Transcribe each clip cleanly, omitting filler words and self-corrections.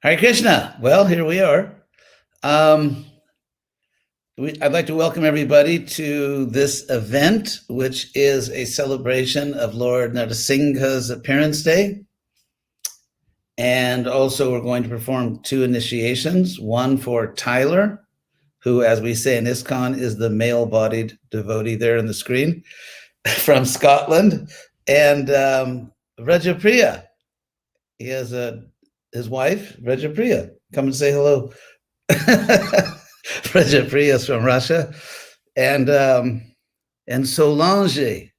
Hare Krishna. Well, here we are. Um, I'd like to welcome everybody to this event, which is a celebration of Lord Nrsimha's appearance day. And also, we're going to perform two initiations, one for Tyler, who, as we say in ISKCON, is the male-bodied devotee there on the screen from Scotland, and Rajapriya. He has his wife, Rajapriya. Come and say hello. Rajapriya is from Russia, and Solange,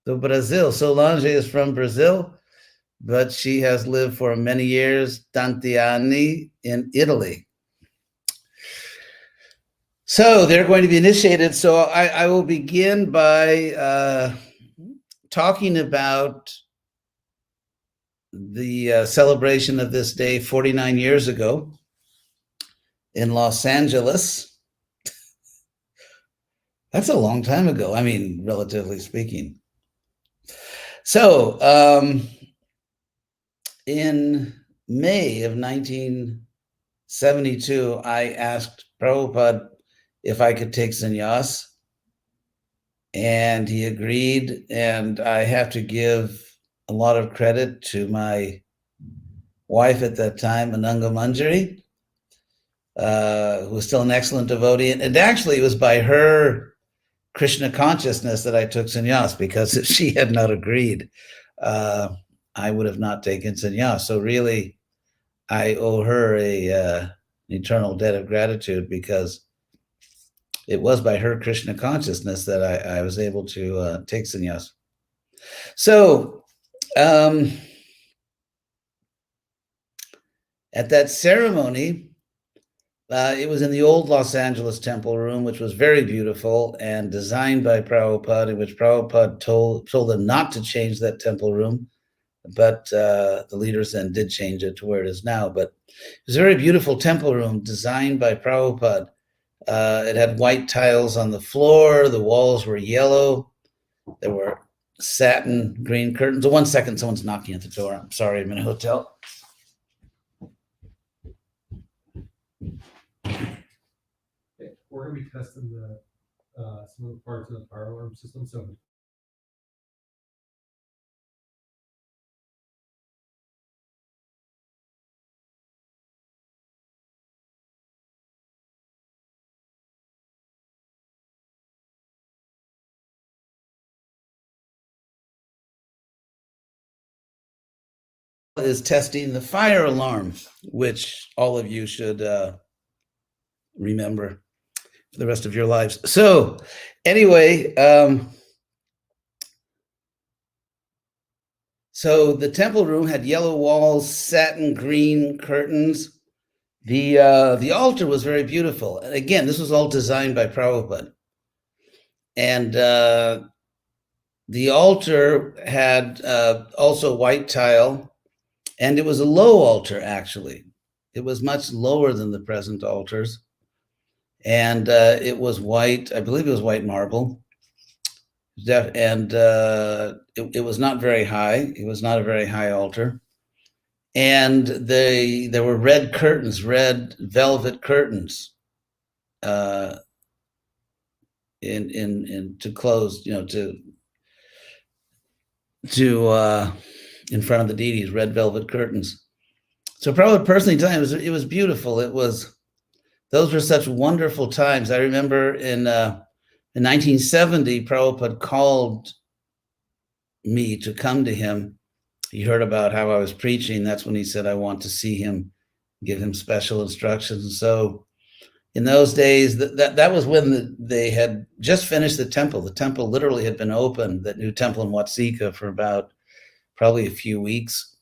the Brazil. Solange is from Brazil, but she has lived for many years, tanti anni, in Italy. So they're going to be initiated. So I will begin by talking about the celebration of this day 49 years ago in Los Angeles. That's a long time ago. I mean, relatively speaking. So in May of 1972, I asked Prabhupada if I could take sannyas, and he agreed. And I have to give a lot of credit to my wife at that time, Ananga Manjari, who was still an excellent devotee. And actually, it was by her Krishna consciousness that I took sannyas, because if she had not agreed, I would have not taken sannyas. So really, I owe her an eternal debt of gratitude, because it was by her Krishna consciousness that I was able to take sannyas. So at that ceremony, it was in the old Los Angeles temple room, which was very beautiful and designed by Prabhupada, in which Prabhupada told them not to change that temple room, but the leaders then did change it to where it is now. But it was a very beautiful temple room designed by Prabhupada. It had white tiles on the floor. The walls were yellow. There were satin green curtains. 1 second, someone's knocking at the door. I'm sorry, I'm in a hotel. We're going to be testing some of the parts of the fire alarm system. So is testing the fire alarm, which all of you should remember for the rest of your lives. So anyway, so the temple room had yellow walls, satin green curtains. The altar was very beautiful. And again, this was all designed by Prabhupada. And the altar had also white tile, and it was a low altar, actually. It was much lower than the present altars. And it was white, I believe it was white marble. And it was not very high. It was not a very high altar. And there were red curtains, red velvet curtains, in to close, to in front of the deities, red velvet curtains. So Prabhupada personally telling me it was beautiful. Those were such wonderful times. I remember in 1970, Prabhupada called me to come to him. He heard about how I was preaching. That's when he said, I want to see him, give him special instructions. And so in those days, that was when they had just finished the temple. The temple literally had been opened, that new temple in Watsika, for about probably a few weeks,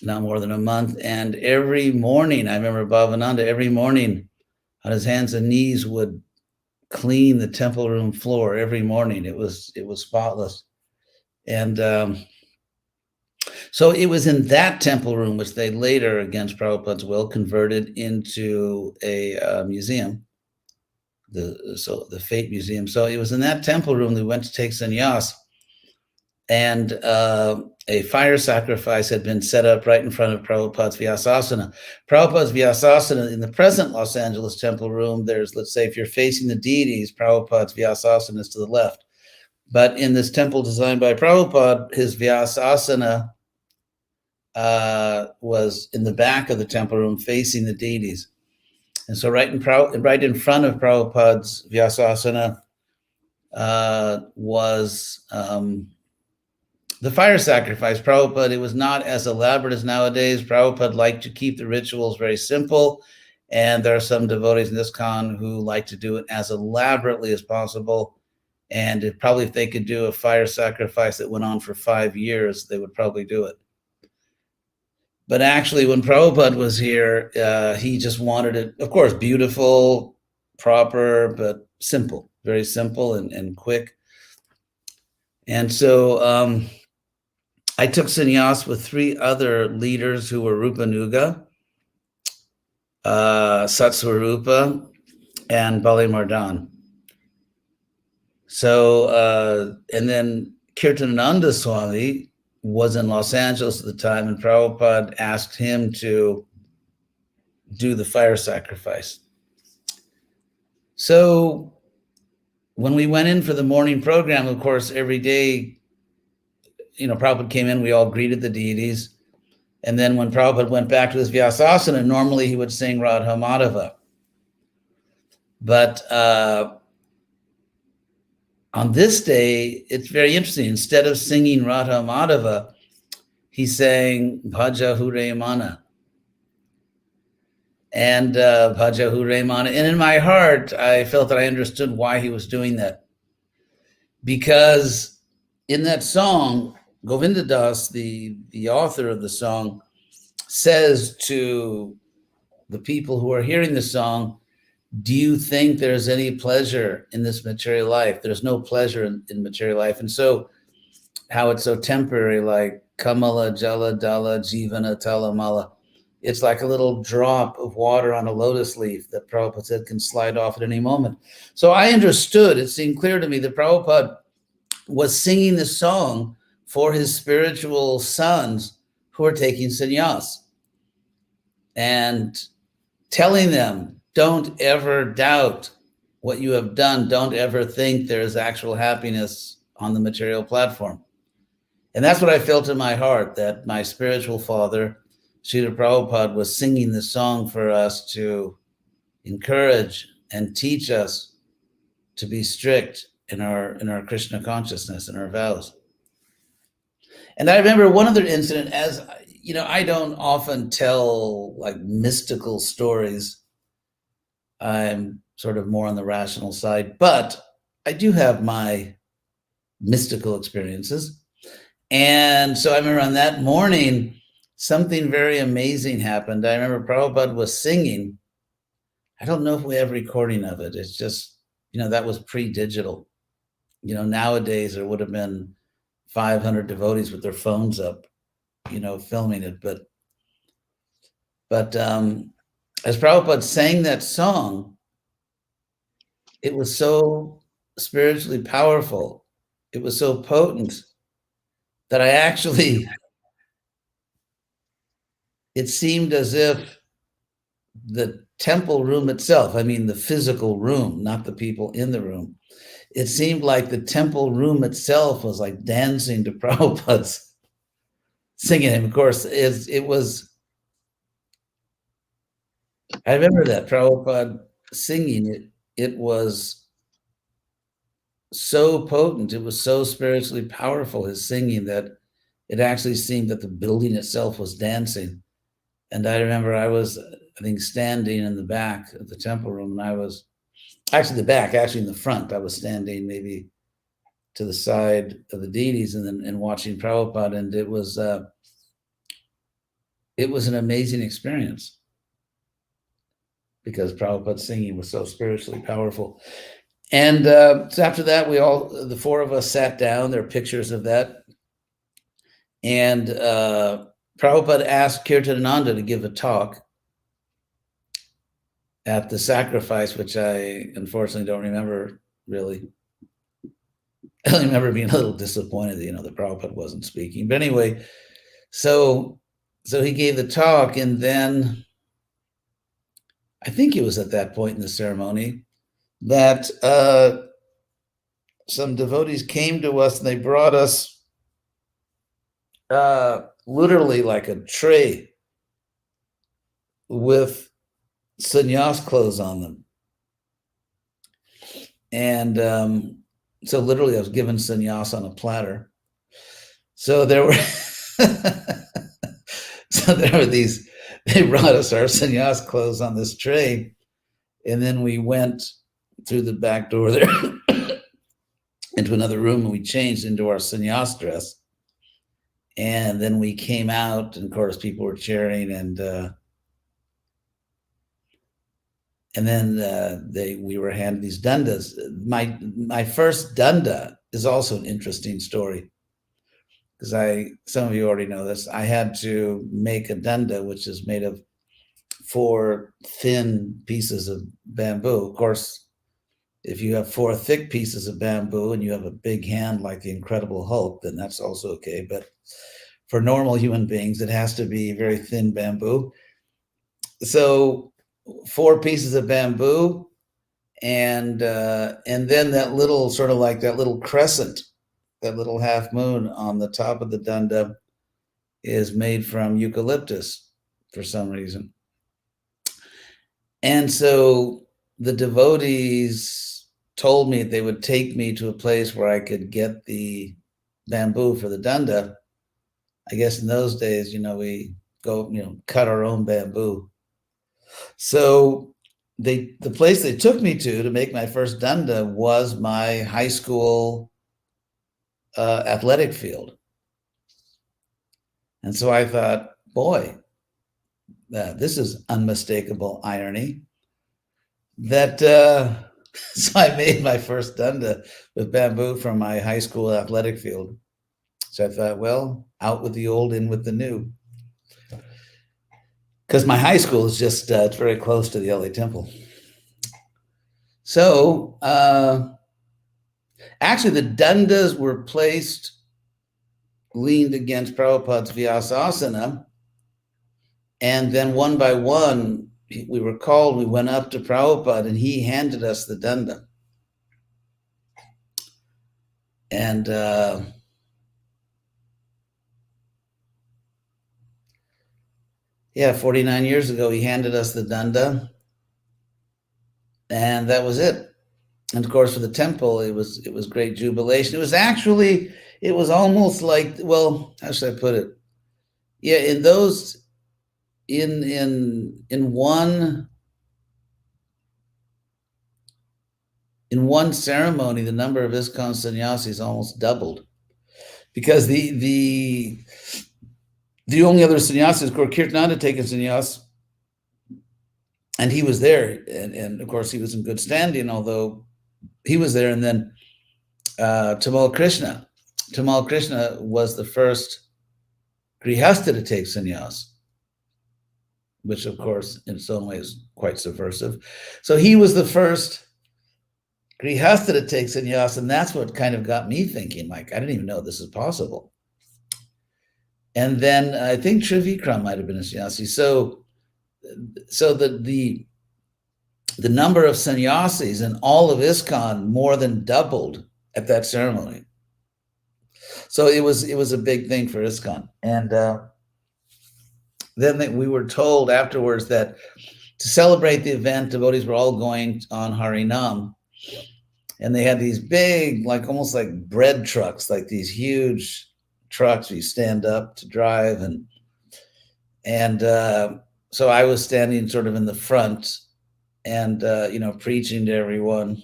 not more than a month. And every morning, I remember Bhavananda, every morning on his hands and knees would clean the temple room floor every morning. It was spotless. And so it was in that temple room, which they later, against Prabhupada's will, converted into a museum, the Fate Museum. So it was in that temple room they went to take sannyas. And a fire sacrifice had been set up right in front of Prabhupada's Vyasasana. Prabhupada's Vyasasana in the present Los Angeles temple room, there's, let's say, if you're facing the deities, Prabhupada's Vyasasana is to the left. But in this temple designed by Prabhupada, his Vyasasana was in the back of the temple room facing the deities. And so right in front of Prabhupada's Vyasasana was the fire sacrifice. Prabhupada, it was not as elaborate as nowadays. Prabhupada liked to keep the rituals very simple. And there are some devotees in this ISKCON who like to do it as elaborately as possible. And if they could do a fire sacrifice that went on for 5 years, they would probably do it. But actually, when Prabhupada was here, he just wanted it, of course, beautiful, proper, but simple, very simple and quick. And so I took sannyas with 3 other leaders who were Rupanuga, Satsvarupa, and Bali Mardan. So, and then Kirtanananda Swami was in Los Angeles at the time, and Prabhupada asked him to do the fire sacrifice. So when we went in for the morning program, of course, every day, Prabhupada came in, we all greeted the deities. And then when Prabhupada went back to his Vyasasana, normally he would sing Radha Madhava. But on this day, it's very interesting. Instead of singing Radha Madhava, he sang Bhaja Hure Mana. And Bhaja Hure Mana. And in my heart, I felt that I understood why he was doing that. Because in that song, Govinda Das, the author of the song, says to the people who are hearing the song, do you think there's any pleasure in this material life? There's no pleasure in material life. And so how it's so temporary, like Kamala, Jala, Dala, Jivana, Talamala. It's like a little drop of water on a lotus leaf that Prabhupada said can slide off at any moment. So I understood, it seemed clear to me that Prabhupada was singing the song for his spiritual sons who are taking sannyas and telling them, don't ever doubt what you have done. Don't ever think there is actual happiness on the material platform. And that's what I felt in my heart, that my spiritual father, Srila Prabhupada, was singing the song for us to encourage and teach us to be strict in our Krishna consciousness and our vows. And I remember one other incident, as I don't often tell like mystical stories. I'm sort of more on the rational side, but I do have my mystical experiences. And so I remember on that morning, something very amazing happened. I remember Prabhupada was singing. I don't know if we have recording of it. It's just, that was pre-digital. Nowadays there would have been 500 devotees with their phones up, filming it. But as Prabhupada sang that song, it was so spiritually powerful. It was so potent that it seemed as if the temple room itself, I mean the physical room, not the people in the room, it seemed like the temple room itself was like dancing to Prabhupada's singing him. Of course, it was, I remember that Prabhupada singing it. It was so potent. It was so spiritually powerful, his singing, that it actually seemed that the building itself was dancing. And I remember I was, I think, standing in the back of the temple room, and I was actually in the front. I was standing maybe to the side of the deities and watching Prabhupada, and it was an amazing experience because Prabhupada's singing was so spiritually powerful. And so after that, the 4 of us sat down. There are pictures of that. And Prabhupada asked Kirtanananda to give a talk at the sacrifice, which I unfortunately don't remember really. I remember being a little disappointed that, the Prabhupada wasn't speaking. But anyway, so he gave the talk, and then I think it was at that point in the ceremony that some devotees came to us, and they brought us literally like a tray with sannyas clothes on them. And so literally I was given sannyas on a platter. So there were these, they brought us our sannyas clothes on this tray, and then we went through the back door there into another room, and we changed into our sannyas dress. And then we came out, and of course people were cheering, and then we were handed these dandas. My first danda is also an interesting story, because some of you already know this. I had to make a danda, which is made of 4 thin pieces of bamboo. Of course, if you have 4 thick pieces of bamboo and you have a big hand like the Incredible Hulk, then that's also okay. But for normal human beings, it has to be very thin bamboo. So 4 pieces of bamboo, and then that little sort of like that little crescent, that little half moon on the top of the danda is made from eucalyptus for some reason. And so the devotees told me they would take me to a place where I could get the bamboo for the danda. I guess in those days, we go, cut our own bamboo. So the place they took me to make my first danda was my high school athletic field. And so I thought, boy, this is unmistakable irony. That so I made my first danda with bamboo from my high school athletic field. So I thought, well, out with the old, in with the new. Because my high school is just it's very close to the LA Temple. So actually, the dandas were placed, leaned against Prabhupada's Vyasasana, and then one by one, we were called, we went up to Prabhupada, and he handed us the danda. And 49 years ago, he handed us the danda, and that was it. And of course, for the temple, it was great jubilation. It was almost like, well, how should I put it? Yeah, in one ceremony, the number of ISKCON sannyasis almost doubled, because the only other sannyasi is Kirtananda taking sannyas, and he was there, and of course he was in good standing, although he was there. And then Tamal Krishna was the first grihastha to take sannyas, which of course in its own way is quite subversive. So he was the first grihastha to take sannyas, and that's what kind of got me thinking, like, I didn't even know this is possible. And then I think Trivikram might have been a sannyasi. So the number of sannyasis in all of ISKCON more than doubled at that ceremony. So it was a big thing for ISKCON. And then we were told afterwards that to celebrate the event, devotees were all going on Harinam. And they had these big, like almost like bread trucks, like these huge trucks where you stand up to drive. And so I was standing sort of in the front and, preaching to everyone.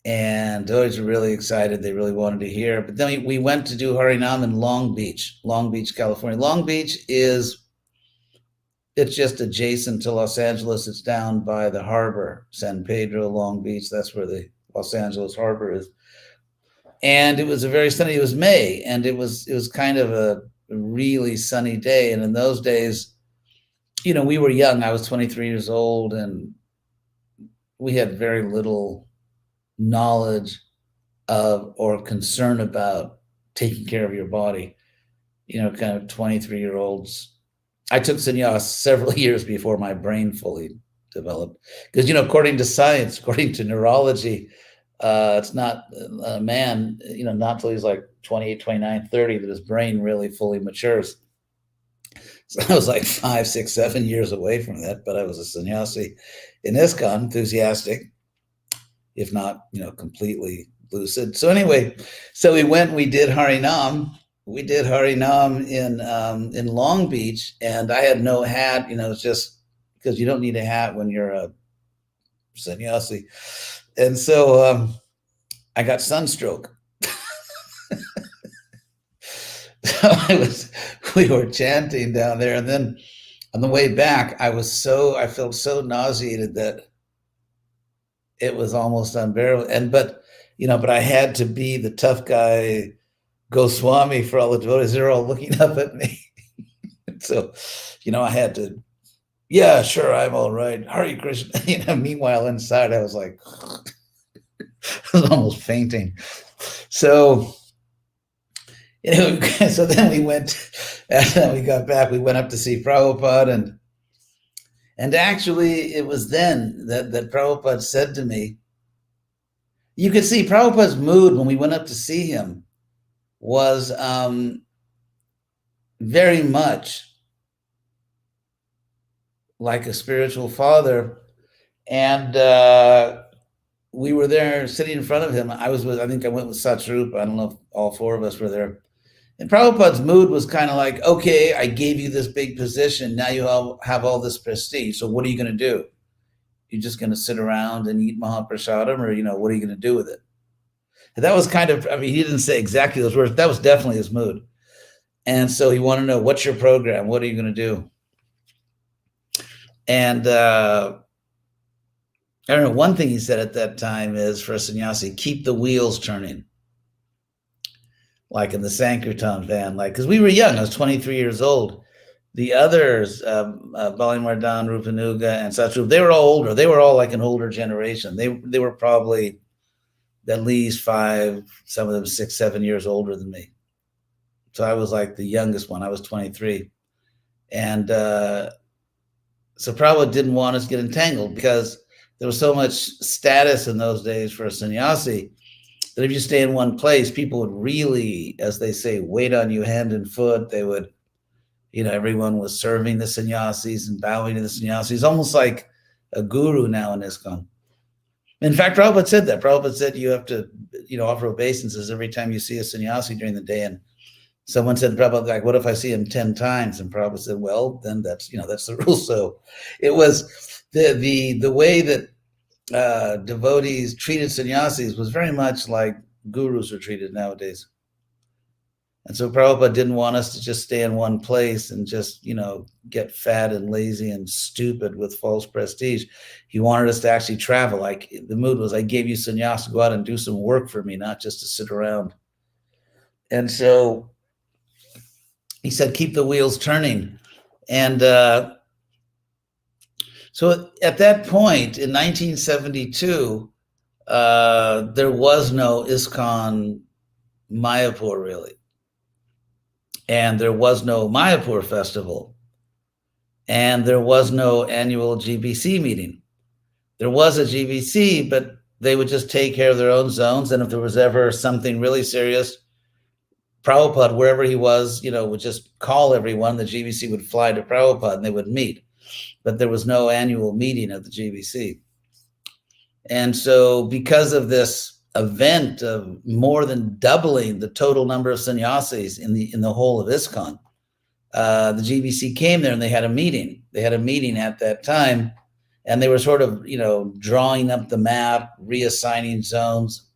And devotees were really excited. They really wanted to hear. But then we went to do Harinam in Long Beach, California. Long Beach it's just adjacent to Los Angeles. It's down by the harbor, San Pedro, Long Beach. That's where the Los Angeles harbor is. And it was it was May, and it was kind of a really sunny day. And in those days, we were young. I was 23 years old, and we had very little knowledge or concern about taking care of your body. Kind of 23-year-olds. I took sannyas several years before my brain fully developed. Because, according to science, according to neurology, it's not a man, not until he's like 28, 29, 30 that his brain really fully matures. So I was like 5, 6, 7 years away from that, but I was a sannyasi in ISKCON, enthusiastic, if not, completely lucid. So anyway, so we did Harinam. We did Harinam in Long Beach, and I had no hat. It's just because you don't need a hat when you're a sannyasi. And so I got sunstroke. So we were chanting down there, and then on the way back, I felt so nauseated that it was almost unbearable. But I had to be the tough guy, Goswami, for all the devotees. They're all looking up at me. So, I had to, yeah, sure, I'm all right. Hare Krishna. Meanwhile, inside, I was like, I was almost fainting. So, so then we got back, we went up to see Prabhupada, and actually it was then that Prabhupada said to me, you could see Prabhupada's mood when we went up to see him was very much like a spiritual father. And we were there sitting in front of him. I think I went with Satrup. I don't know if all four of us were there. And Prabhupada's mood was kind of like, okay, I gave you this big position. Now you have all this prestige. So what are you going to do? You're just going to sit around and eat Mahaprasadam, or, what are you going to do with it? And that was kind of, he didn't say exactly those words. That was definitely his mood. And so he wanted to know, what's your program? What are you going to do? And I don't know, one thing he said at that time is, for a sannyasi, keep the wheels turning. Like in the Sankirtan van, because we were young. I was 23 years old. The others, Balimardhan, Rupanuga, and Satrup, they were all older. They were all like an older generation. They were probably at least 5, some of them 6, 7 years older than me. So I was like the youngest one. I was 23. And so Prabhupada didn't want us to get entangled, because there was so much status in those days for a sannyasi that if you stay in one place, people would really, as they say, wait on you hand and foot. They would, everyone was serving the sannyasis and bowing to the sannyasis, almost like a guru now in ISKCON. In fact, Prabhupada said that. Prabhupada said you have to, offer obeisances every time you see a sannyasi during the day. And someone said to Prabhupada, like, what if I see him 10 times? And Prabhupada said, well, then that's the rule. So it was the way that devotees treated sannyasis was very much like gurus are treated nowadays. And so Prabhupada didn't want us to just stay in one place and just, get fat and lazy and stupid with false prestige. He wanted us to actually travel. Like, the mood was, I gave you sannyas to go out and do some work for me, not just to sit around. And so he said, keep the wheels turning. And so at that point in 1972, there was no ISKCON Mayapur, really. And there was no Mayapur festival. And there was no annual GBC meeting. There was a GBC, but they would just take care of their own zones. And if there was ever something really serious, Prabhupada, wherever he was, would just call everyone. The GBC would fly to Prabhupada and they would meet. But there was no annual meeting of the GBC. And so because of this event of more than doubling the total number of sannyasis in the whole of ISKCON, the GBC came there and they had a meeting. They had a meeting at that time, and they were sort of, drawing up the map, reassigning zones.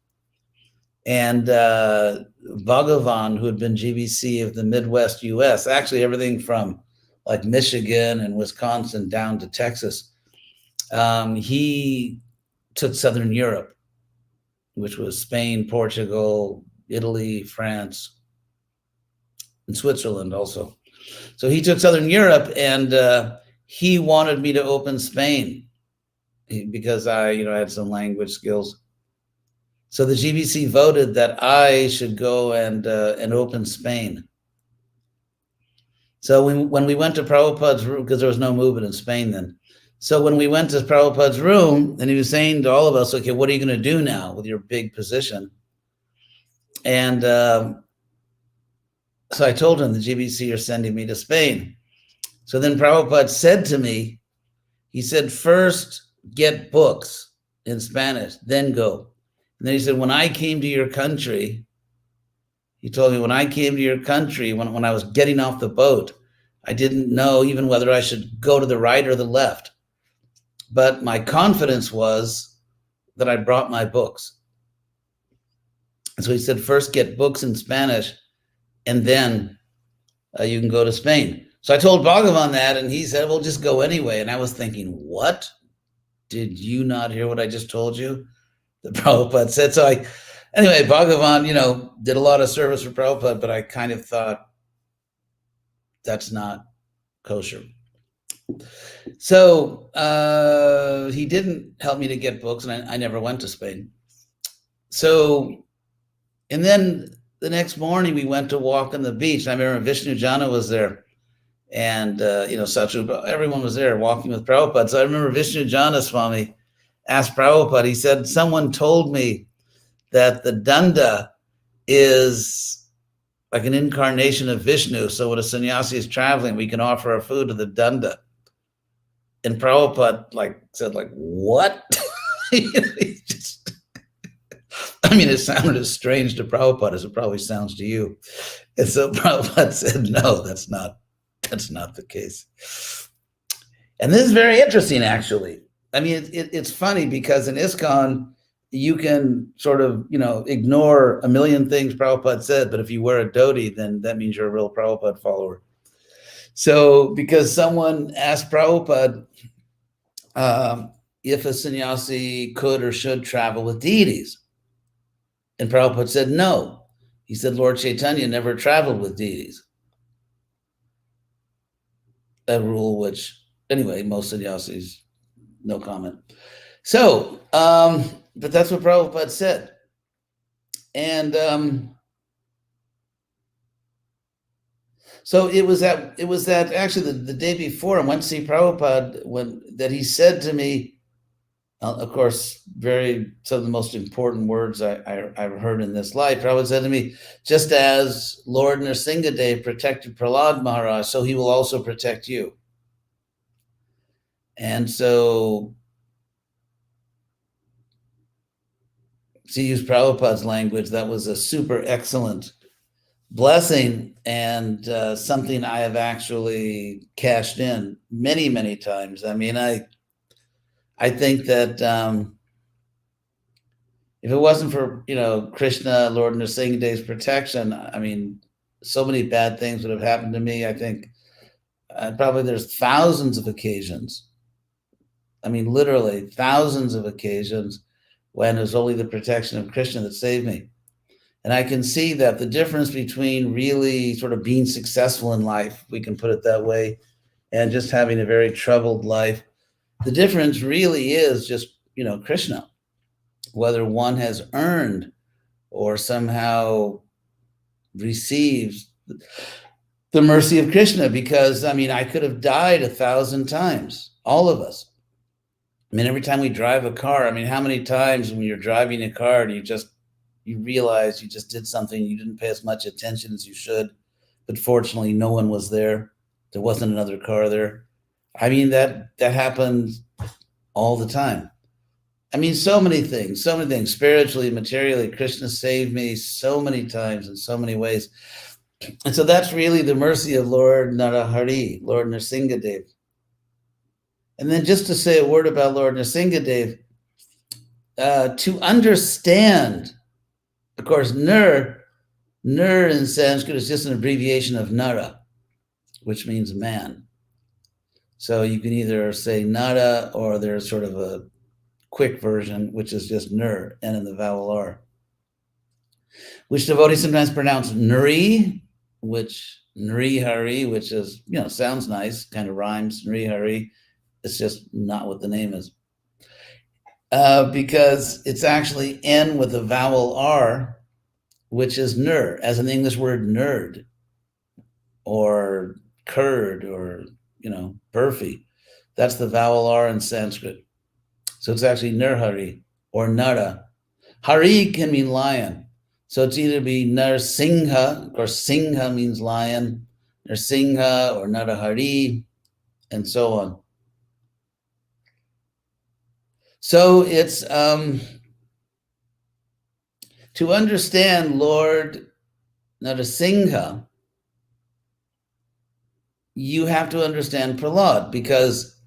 And Bhagavan, who had been GBC of the Midwest US, actually everything from like Michigan and Wisconsin down to Texas, he took Southern Europe, which was Spain, Portugal, Italy, France, and Switzerland also. So he took Southern Europe, and he wanted me to open Spain because I, had some language skills. So the GBC voted that I should go and open Spain. So when we went to Prabhupada's room, because there was no movement in Spain then. So when we went to Prabhupada's room, and he was saying to all of us, okay, what are you going to do now with your big position? And so I told him the GBC are sending me to Spain. So then Prabhupada said to me, he said, first get books in Spanish, then go. And then he said, when I came to your country, he told me, when I came to your country, when I was getting off the boat, I didn't know even whether I should go to the right or the left. But my confidence was that I brought my books. And so he said, first get books in Spanish, and then you can go to Spain. So I told Bhagavan that, and he said, well, just go anyway. And I was thinking, what? Did you not hear what I just told you? The Prabhupada said. So anyway, Bhagavan, did a lot of service for Prabhupada, but I kind of thought that's not kosher. So he didn't help me to get books, and I never went to Spain. So, and then the next morning we went to walk on the beach. And I remember Vishnu Jana was there, and Satru, everyone was there walking with Prabhupada. So I remember Vishnu Jana Swami asked Prabhupada, he said, someone told me that the danda is like an incarnation of Vishnu. So when a sannyasi is traveling, we can offer our food to the danda. And Prabhupada said, what? It sounded as strange to Prabhupada as it probably sounds to you. And so Prabhupada said, no, that's not the case. And this is very interesting, actually. It's funny because in ISKCON, you can sort of, ignore a million things Prabhupada said, but if you wear a dhoti, then that means you're a real Prabhupada follower. So because someone asked Prabhupada if a sannyasi could or should travel with deities, and Prabhupada said no. He said Lord Chaitanya never traveled with deities. A rule which, anyway, most sannyasis, no comment. So, but that's what Prabhupada said. And so it was that actually the day before I went to see Prabhupada that he said to me, of course, some of the most important words I've heard in this life. Prabhupada said to me, just as Lord Nrsimhadeva protected Prahlad Maharaj, so he will also protect you. And so, to use Prabhupada's language, that was a super excellent blessing, and something I have actually cashed in many, many times. I think that if it wasn't for Krishna, Lord Nrsimhadeva's protection, so many bad things would have happened to me. I think probably there's thousands of occasions. Literally thousands of occasions when it was only the protection of Krishna that saved me. And I can see that the difference between really sort of being successful in life, we can put it that way, and just having a very troubled life, the difference really is just, Krishna, whether one has earned or somehow receives the mercy of Krishna. Because, I could have died 1,000 times, all of us. Every time we drive a car, how many times when you're driving a car and you realize you just did something, you didn't pay as much attention as you should, but fortunately no one was there. There wasn't another car there. That happens all the time. So many things, spiritually, materially. Krishna saved me so many times in so many ways. And so that's really the mercy of Lord Narahari, Lord Nrsimhadeva. And then just to say a word about Lord Nrsimhadeva, to understand, of course, Nur in Sanskrit is just an abbreviation of Nara, which means man. So you can either say Nara, or there's sort of a quick version, which is just Nur, N in the vowel R, which devotees sometimes pronounce Nri, which Nri Hari, which is, sounds nice, kind of rhymes, Nri Hari. It's just not what the name is. because it's actually N with a vowel R, which is ner, as an English word nerd or curd or, burfi. That's the vowel R in Sanskrit. So it's actually Nirhari or Nara. Hari can mean lion. So it's either be Nrsimha, or Singha means lion, Nrsimha or Narahari, and so on. So it's to understand Lord Nrsimha, you have to understand Prahlad, because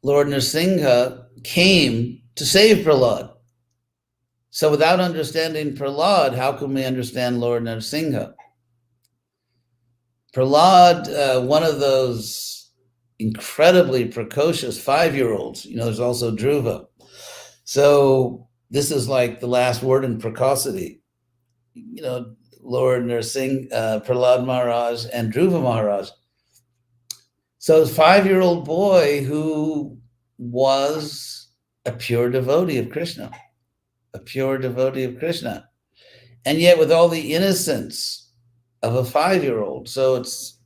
Lord Nrsimha came to save Prahlad. So without understanding Prahlad, how can we understand Lord Nrsimha? Prahlad, one of those incredibly precocious 5-year-olds, there's also Dhruva. So this is like the last word in precocity. Lord Nrsimha, Prahlad Maharaj, and Dhruva Maharaj. So, a 5-year-old boy who was a pure devotee of Krishna, and yet with all the innocence of a 5-year-old. So it's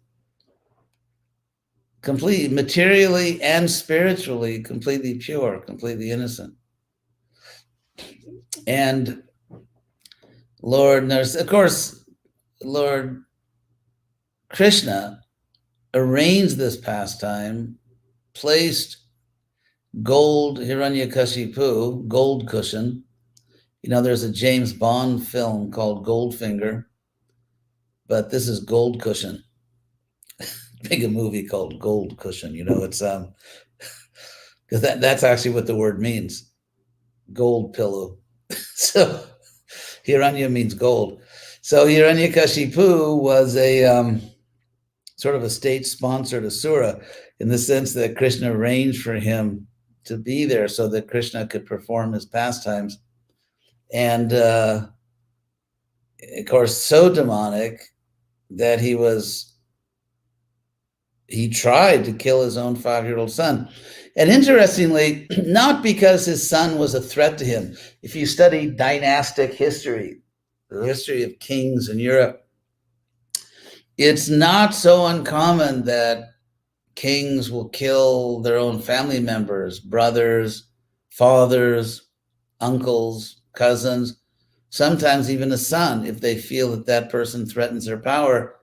completely materially and spiritually completely pure, completely innocent. And of course, Lord Krishna arranged this pastime, placed gold Hiranyakashipu, gold cushion. There's a James Bond film called Goldfinger, but this is Gold Cushion. Big a movie called Gold Cushion. It's because that's actually what the word means, gold pillow. So Hiranya means gold. So Hiranyakashipu was a sort of a state-sponsored asura, in the sense that Krishna arranged for him to be there so that Krishna could perform his pastimes. And of course, so demonic that he tried to kill his own 5-year-old son. And interestingly, not because his son was a threat to him. If you study dynastic history, the history of kings in Europe, it's not so uncommon that kings will kill their own family members, brothers, fathers, uncles, cousins, sometimes even a son, if they feel that that person threatens their power.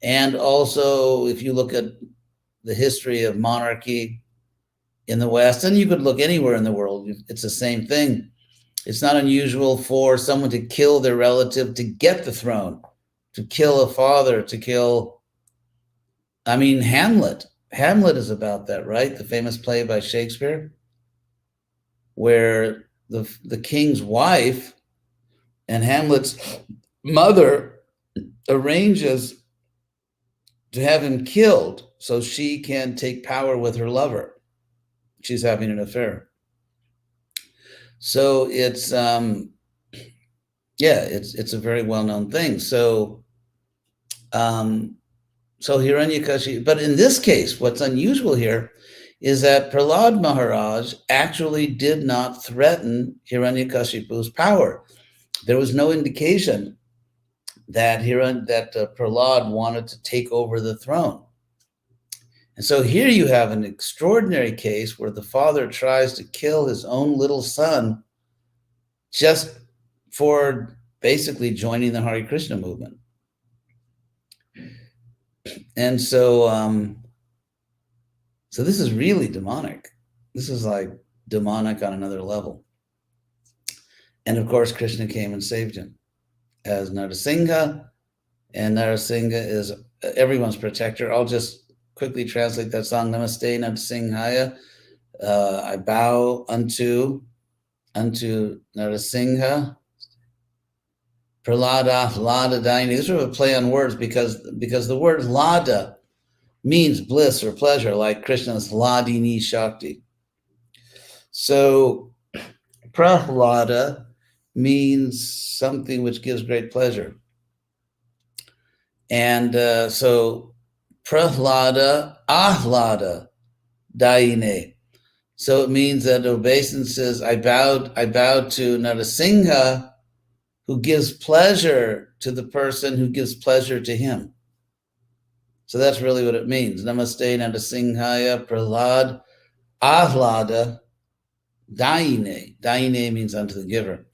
And also, if you look at the history of monarchy in the West, and you could look anywhere in the world, it's the same thing. It's not unusual for someone to kill their relative to get the throne, to kill a father, Hamlet. Hamlet is about that, right? The famous play by Shakespeare, where the king's wife and Hamlet's mother arranges to have him killed so she can take power with her lover. She's having an affair. So it's it's a very well-known thing. So Hiranyakashipu, but in this case, what's unusual here is that Prahlad Maharaj actually did not threaten Hiranyakashipu's power. There was no indication that Prahlad wanted to take over the throne. And so here you have an extraordinary case where the father tries to kill his own little son just for basically joining the Hare Krishna movement. And so this is really demonic. This is like demonic on another level. And of course, Krishna came and saved him as Nrsimha, and Nrsimha is everyone's protector. I'll just quickly translate that song. Namaste Nrsimhaya. I bow unto Nrsimha. Prahlada, Lada Daini. These are a play on words because the word Lada means bliss or pleasure, like Krishna's Ladini Shakti. So Prahlada means something which gives great pleasure. And so Prahlada, Ahlada, Daine. So it means that obeisances, I bowed to Nrsimha, who gives pleasure to the person who gives pleasure to him. So that's really what it means. Namaste Nrsimhaya Prahlad Ahlada Daine. Daine means unto the giver.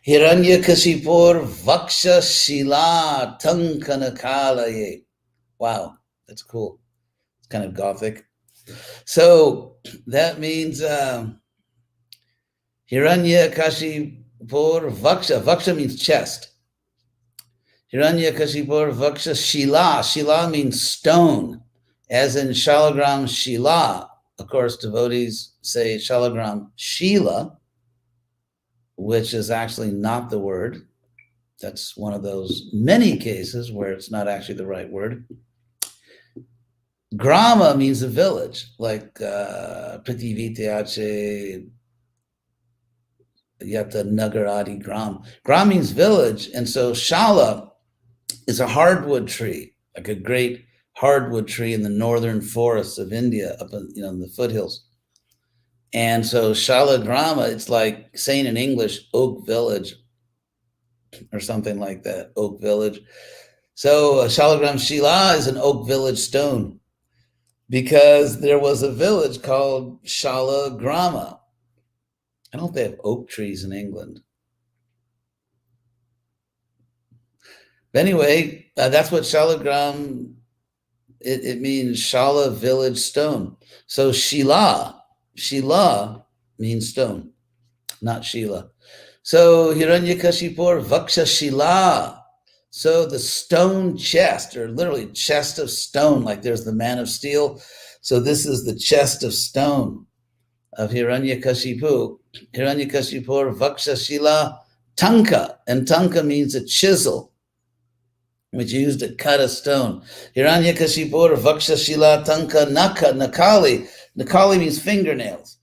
Hiranyakashipur Vaksha Shila Tankanakalaye. Wow, that's cool. It's kind of gothic. So that means Hiranyakashipur Vaksha. Vaksha means chest. Hiranyakashipur Vaksha Shila. Shila means stone, as in Shalagram Shila. Of course, devotees say Shalagram Shila, which is actually not the word. That's one of those many cases where it's not actually the right word. Grama means a village, like Prativiteache Yata Nagaradi Gram. Gram means village, and so Shala is a hardwood tree, like a great hardwood tree in the northern forests of India, up in the foothills. And so Shala Grama, it's like saying in English, Oak Village, or something like that, Oak Village. So Shalagram Shila is an Oak Village stone, because there was a village called Shala Grama. I don't know if they have oak trees in England. But anyway, that's what Shalagram, it means Shala village stone. So Shila means stone, not Sheila. So Hiranyakashipur Vaksha Shila. So the stone chest, or literally chest of stone, like there's the man of steel. So this is the chest of stone of Hiranyakashipu. Hiranyakashipur Vaksha Shila Tanka. And Tanka means a chisel, which used to cut a stone. Hiranyakashipur Vaksha Shila Tanka Naka Nakali. Nakali means fingernails.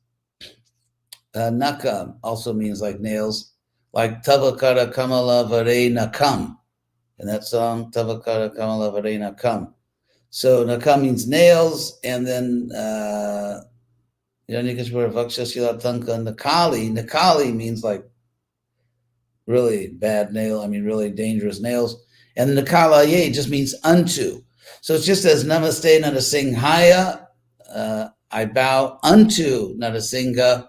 Naka also means like nails, like Tavakara Kamala Vare Nakam. In that song, Tavakara Kamala Vare Nakam. So Nakam means nails, and then Hiranyakashipur Vaksha Shila Tanka Nakali. Nakali means like really bad nail, really dangerous nails. And Nakalaye just means unto. So it just says Namaste Nrsimhaya. I bow unto Nrsimha.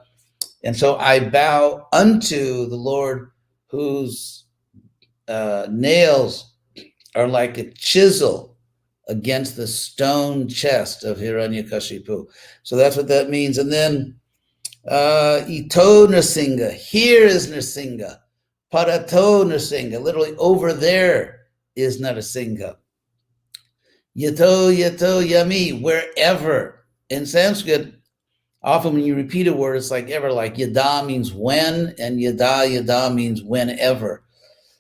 And so I bow unto the Lord, whose nails are like a chisel against the stone chest of Hiranyakashipu. So that's what that means. And then Ito Nrsimha, here is Nrsimha. Parato Nrsimha, literally over there is Nrsimha. Yato Yami, wherever. In Sanskrit, often when you repeat a word, it's like ever, like yada means when, and yada means whenever.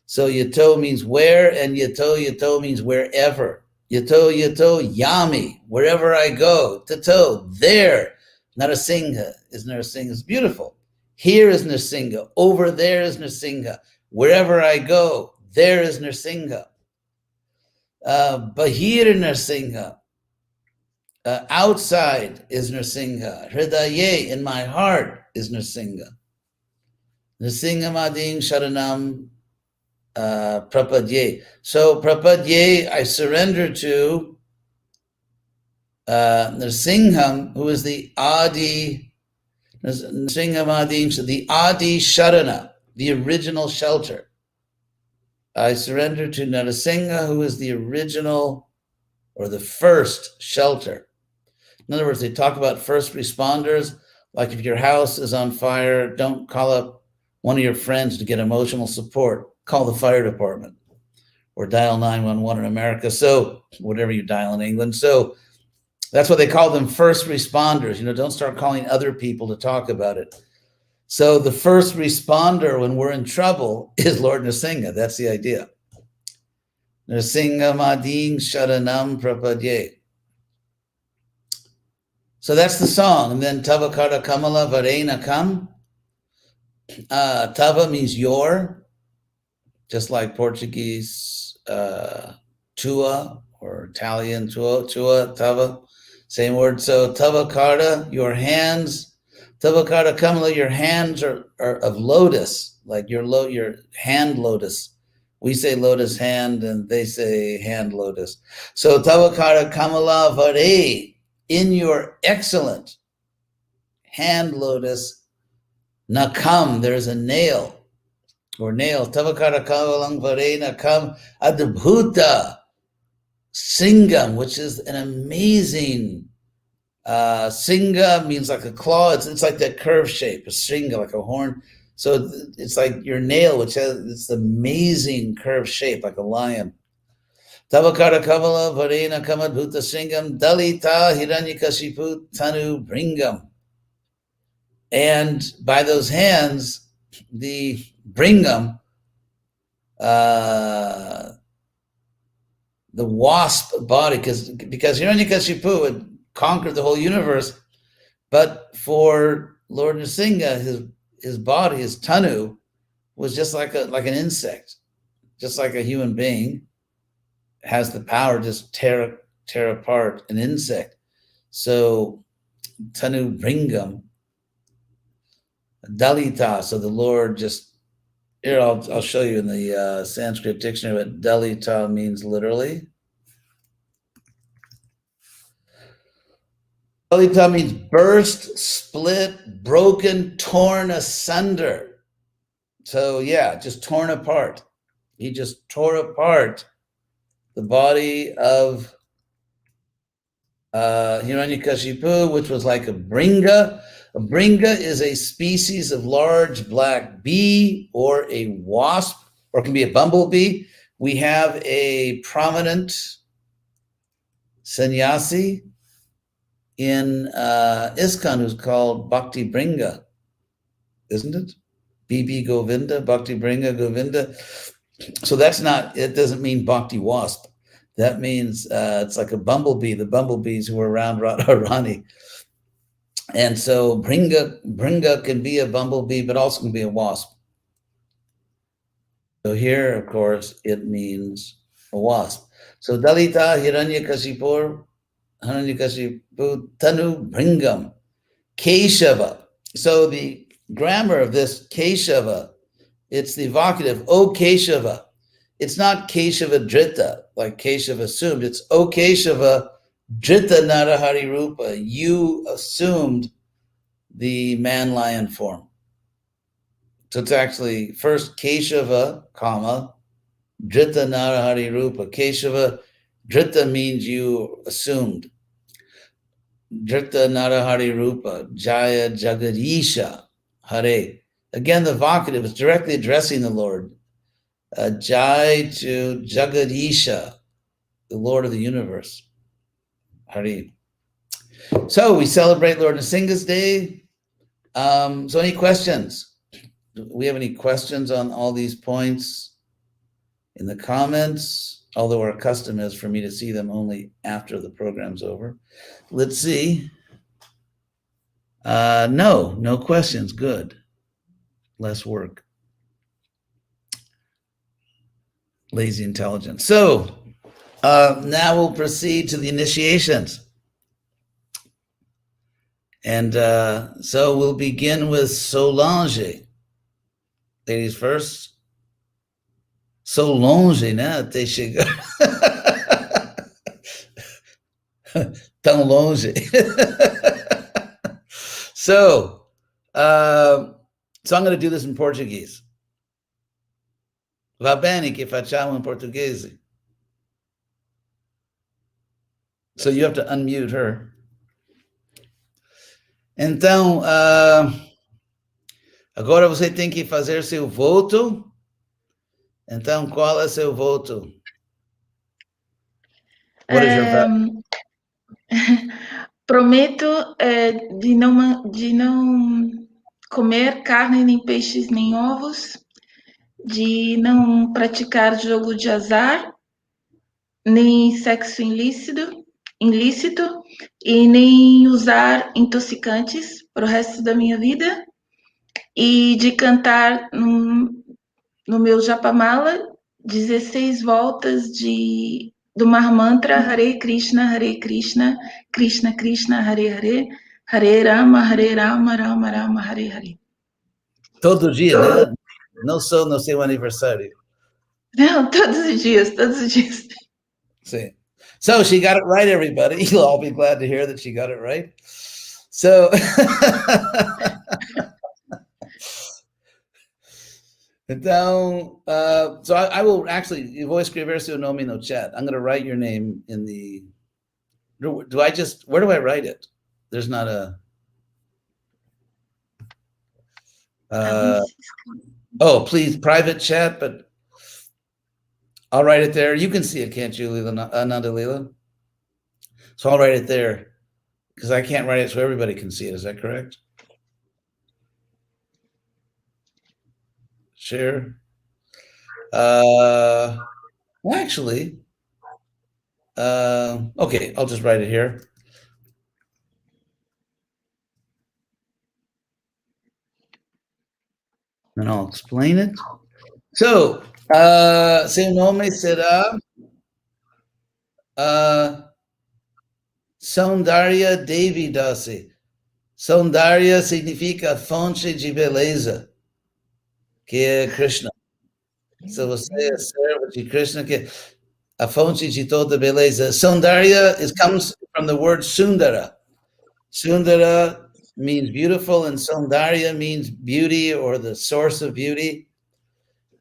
So yato means where, and yato means wherever. Yato yami, wherever I go. Tato, there. Nrsimha is Nrsimha. It's beautiful. Here is Nrsimha. Over there is Nrsimha. Wherever I go, there is Nrsimha. Bahir Nrsimha. Outside is Nrsimha. Hridaye, in my heart, is Nrsimha. Nrsimha Mading Sharanam Prapadye. So Prapadye, I surrender to Nrsimham, who is the Adi, Nrsimha Mading, so the Adi Sharana, the original shelter. I surrender to Nrsimha, who is the original or the first shelter. In other words, they talk about first responders, like if your house is on fire, don't call up one of your friends to get emotional support. Call the fire department or dial 911 in America. So whatever you dial in England. So that's what they call them, first responders. Don't start calling other people to talk about it. So the first responder when we're in trouble is Lord Nrsimha. That's the idea. Nrsimha Mading Sharanam Prapadye. So that's the song. And then Tavakara Kamala Varena Kam. Tava means your, just like Portuguese tua, or Italian tua, Tava, same word. So Tavakara, your hands, Tavakara Kamala, your hands are of lotus, like your hand lotus. We say lotus hand and they say hand lotus. So Tavakara Kamala Vare, in your excellent hand lotus, Nakam, there's a nail or nail. Tavakara Kamalang Vare Nakam Adbhuta Singam, which is an amazing Singa means like a claw. It's like that curved shape, a singa, like a horn. So it's like your nail, which has this amazing curved shape, like a lion. Tavakara Kavala Varena Kamadbhuta Singam Dalita Hiranyakashipu Tanu Bringam. And by those hands, the Bringam, the wasp body, because Hiranyakashipu had conquered the whole universe, but for Lord Nrsimha, his body, his tanu, was just like an insect, just like a human being has the power to just tear apart an insect. So tanu bringam, dalita. So the Lord just here. I'll show you in the Sanskrit dictionary what dalita means literally. Dalita means burst, split, broken, torn asunder. So yeah, just torn apart. He just tore apart the body of Hiranyakashipu, which was like a bringa. A bringa is a species of large black bee or a wasp, or it can be a bumblebee. We have a prominent sannyasi in ISKCON who's called Bhakti Bringa, isn't it? B.B. Govinda, Bhakti Bringa Govinda. So that's not, it doesn't mean Bhakti wasp. That means it's like a bumblebee, the bumblebees who were around Radharani. And so Bringa can be a bumblebee, but also can be a wasp. So here, of course, it means a wasp. So Dalita Hiranyakashipu Tanu Bringam Keshava. So the grammar of this Keshava, it's the evocative, O Keshava. It's not Keshava Drita, like Keshava assumed. It's O Keshava Drita Narahari Rupa. You assumed the man-lion form. So it's actually first Keshava, comma, Drita Narahari Rupa. Keshava Drita means you assumed. Drita Narahari Rupa, Jaya Jagadisha Hare. Again, the vocative is directly addressing the Lord. Jai to Jagadisha, the Lord of the universe. Hari. So we celebrate Lord Nrsimha's Day. So any questions? Do we have any questions on all these points in the comments? Although our custom is for me to see them only after the program's over. Let's see. No questions. Good. Less work. Lazy intelligence. So now we'll proceed to the initiations. And so we'll begin with Solange. Ladies first. Solange, né? Até chegar. Tão longe. So I'm going to do this in Portuguese. Va bene che facciamo in portuguese. So you have to unmute her. Então, agora você tem que fazer seu voto. Então, qual é seu voto? What is your vote? Prometo de não comer carne, nem peixes, nem ovos, de não praticar jogo de azar, nem sexo ilícito e nem usar intoxicantes para o resto da minha vida, e de cantar no meu japamala 16 voltas do Mahamantra Hare Krishna, Krishna Krishna, Hare Hare, Hare Rama, Rama Rama, Hare Hare. Todo dia, né? Não só no seu aniversário. Não, todos os dias, todos os dias. See. So she got it right, everybody. You'll all be glad to hear that she got it right. So, então, so I will actually, eu vou escrever seu nome no chat. I'm going to write your name in the, do I just, where do I write it? There's not a, oh, please, private chat, but I'll write it there. You can see it, can't you, Ananda Leela? So I'll write it there because I can't write it so everybody can see it. Is that correct? Share. Actually, okay, I'll just write it here. And I'll explain it. So, seu nome será Soundarya Devi Dasi. Soundarya significa fonte de beleza, que é Krishna. Se você é servo de Krishna, que é a fonte de toda beleza. Soundarya comes from the word Sundara. Sundara means beautiful, and Soundarya means beauty or the source of beauty.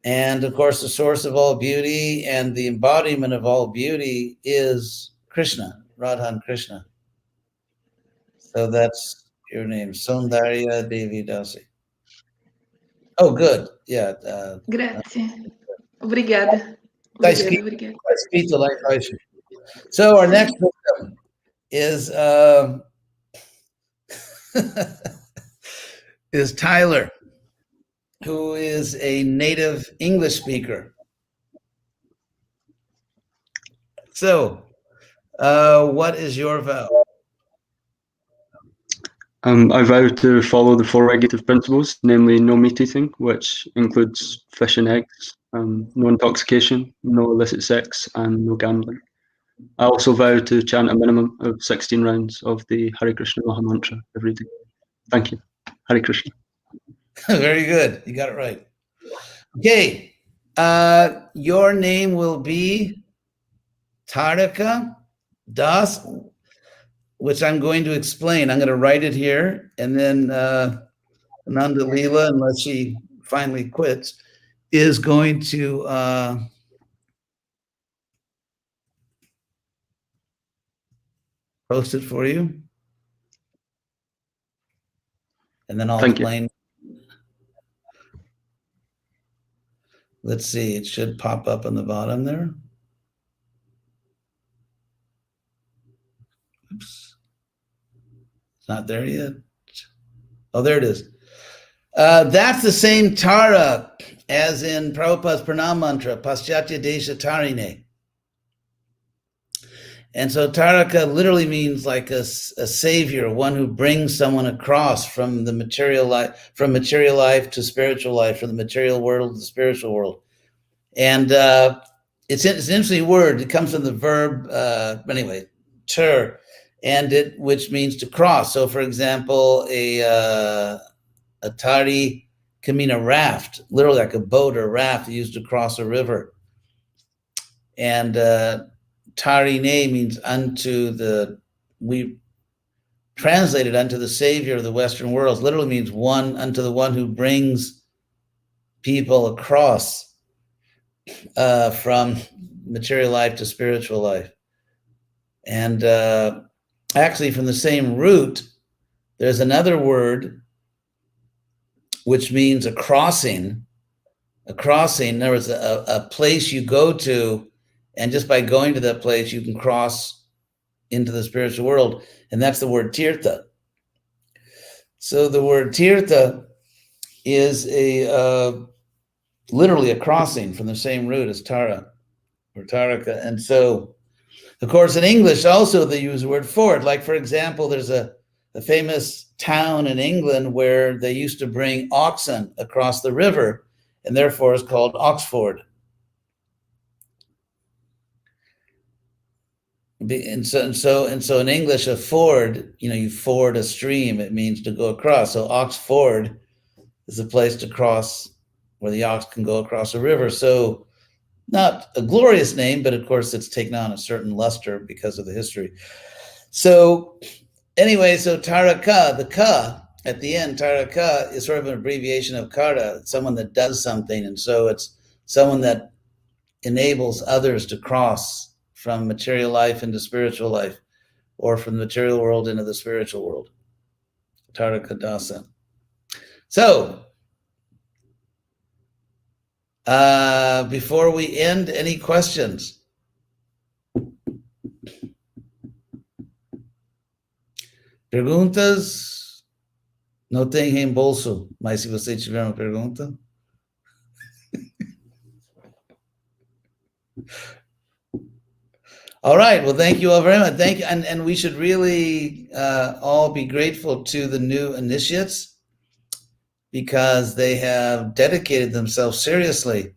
And of course, the source of all beauty and the embodiment of all beauty is Krishna, Radha and Krishna. So that's your name, Soundarya Devi Dasi. Oh, good. Yeah. Grazie. Obrigada. Tá Obrigada. escrito lá embaixo. So our next victim is is Tyler, who is a native English speaker. So, what is your vow? I vow to follow the four regulative principles, namely no meat eating, which includes fish and eggs, no intoxication, no illicit sex, and no gambling. I also vow to chant a minimum of 16 rounds of the Hare Krishna Maha Mantra every day. Thank you. Hare Krishna. Very good. You got it right. Okay. Your name will be Taraka Das, which I'm going to explain. I'm going to write it here, and then Ananda Leela, unless she finally quits, is going to post it for you. And then I'll explain. Let's see, it should pop up on the bottom there. Oops. It's not there yet. Oh, there it is. That's the same Tara as in Prabhupada's Pranam Mantra, Paschatya Desha Tarine. And so Taraka literally means like a savior, one who brings someone across from the material life, to spiritual life, from the material world to the spiritual world. And it's an interesting word. It comes from the verb, tur, and which means to cross. So, for example, a tari can mean a raft, literally like a boat or a raft used to cross a river. And tarine means we translated unto the savior of the Western world. Literally means unto the one who brings people across from material life to spiritual life. And actually from the same root, there's another word which means a crossing. A crossing, there was a place you go to, and just by going to that place, you can cross into the spiritual world. And that's the word tirtha. So the word tirtha is literally a crossing from the same root as Tara or Taraka. And so, of course, in English also they use the word ford. Like, for example, there's a famous town in England where they used to bring oxen across the river, and therefore it's called Oxford. and so in English, a ford, you ford a stream. It means to go across. So ox ford is a place to cross where the ox can go across a river. So not a glorious name, but of course it's taken on a certain luster because of the history. So anyway, so Taraka, the ka at the end, Taraka is sort of an abbreviation of Kara, someone that does something. And so it's someone that enables others to cross from material life into spiritual life, or from the material world into the spiritual world. Tarakadasa. So, before we end, any questions? Perguntas? Não tem reembolso, mas se você tiver uma pergunta. All right. Well, thank you all very much. Thank you. And we should really all be grateful to the new initiates, because they have dedicated themselves seriously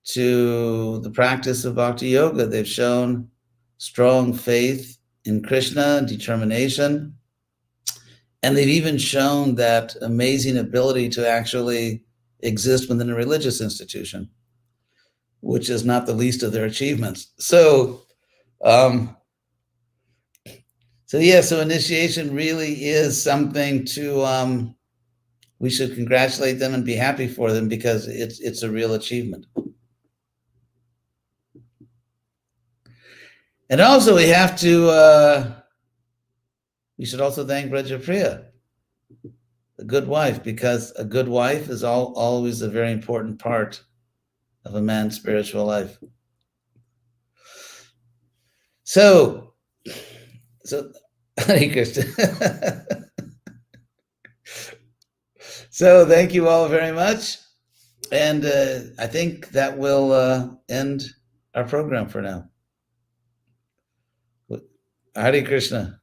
to the practice of bhakti yoga. They've shown strong faith in Krishna, determination, and they've even shown that amazing ability to actually exist within a religious institution, which is not the least of their achievements. So initiation really is something to, we should congratulate them and be happy for them, because it's a real achievement. And also we have to, we should also thank Brajapriya, a good wife, because a good wife is always a very important part of a man's spiritual life. So Hare Krishna. So thank you all very much. And I think that will end our program for now. Hare Krishna.